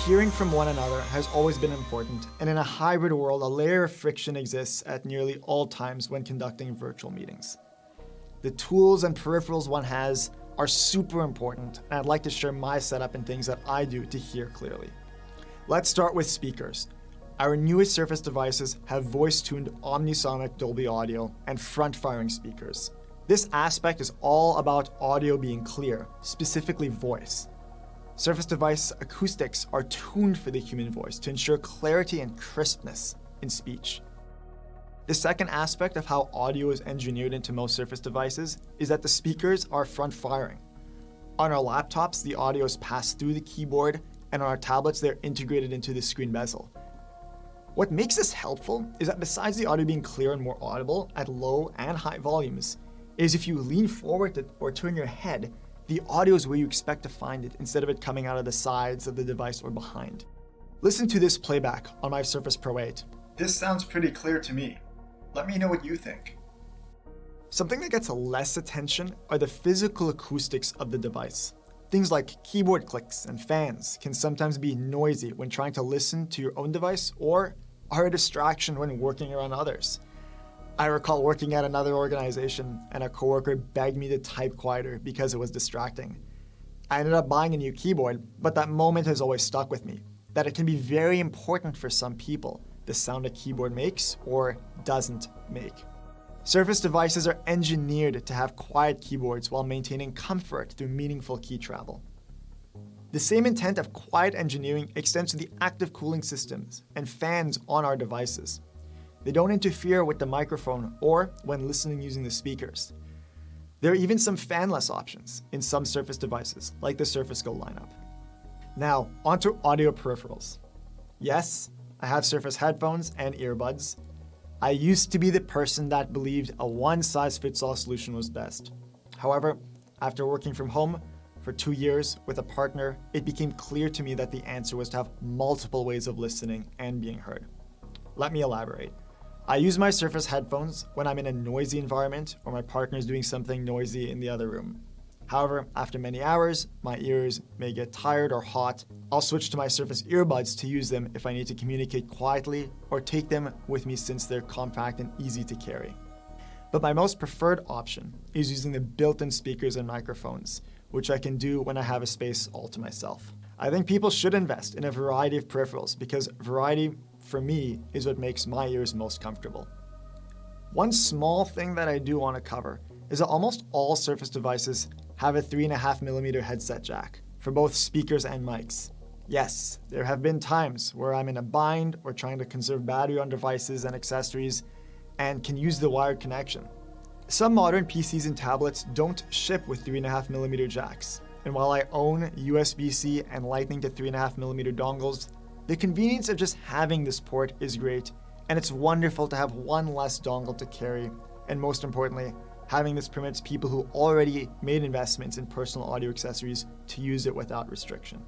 Hearing from one another has always been important, and in a hybrid world, a layer of friction exists at nearly all times when conducting virtual meetings. The tools and peripherals one has are super important, and I'd like to share my setup and things that I do to hear clearly. Let's start with speakers. Our newest Surface devices have voice-tuned Omni-sonic Dolby audio and front-firing speakers. This aspect is all about audio being clear, specifically voice. Surface device acoustics are tuned for the human voice to ensure clarity and crispness in speech. The second aspect of how audio is engineered into most Surface devices is that the speakers are front-firing. On our laptops, the audio is passed through the keyboard, and on our tablets, they're integrated into the screen bezel. What makes this helpful is that besides the audio being clear and more audible at low and high volumes, is if you lean forward or turn your head, the audio is where you expect to find it instead of it coming out of the sides of the device or behind. Listen to this playback on my Surface Pro 8. This sounds pretty clear to me. Let me know what you think. Something that gets less attention are the physical acoustics of the device. Things like keyboard clicks and fans can sometimes be noisy when trying to listen to your own device or are a distraction when working around others. I recall working at another organization and a coworker begged me to type quieter because it was distracting. I ended up buying a new keyboard, but that moment has always stuck with me, that it can be very important for some people, the sound a keyboard makes or doesn't make. Surface devices are engineered to have quiet keyboards while maintaining comfort through meaningful key travel. The same intent of quiet engineering extends to the active cooling systems and fans on our devices. They don't interfere with the microphone or when listening using the speakers. There are even some fanless options in some Surface devices, like the Surface Go lineup. Now, onto audio peripherals. Yes, I have Surface headphones and earbuds. I used to be the person that believed a one-size-fits-all solution was best. However, after working from home for 2 years with a partner, it became clear to me that the answer was to have multiple ways of listening and being heard. Let me elaborate. I use my Surface headphones when I'm in a noisy environment or my partner is doing something noisy in the other room. However, after many hours, my ears may get tired or hot. I'll switch to my Surface earbuds to use them if I need to communicate quietly or take them with me since they're compact and easy to carry. But my most preferred option is using the built-in speakers and microphones, which I can do when I have a space all to myself. I think people should invest in a variety of peripherals because variety, for me, is what makes my ears most comfortable. One small thing that I do want to cover is that almost all Surface devices have a 3.5mm headset jack for both speakers and mics. Yes, there have been times where I'm in a bind or trying to conserve battery on devices and accessories and can use the wired connection. Some modern PCs and tablets don't ship with 3.5mm jacks, and while I own USB-C and Lightning to 3.5mm dongles, the convenience of just having this port is great, and it's wonderful to have one less dongle to carry, and most importantly, having this permits people who already made investments in personal audio accessories to use it without restriction.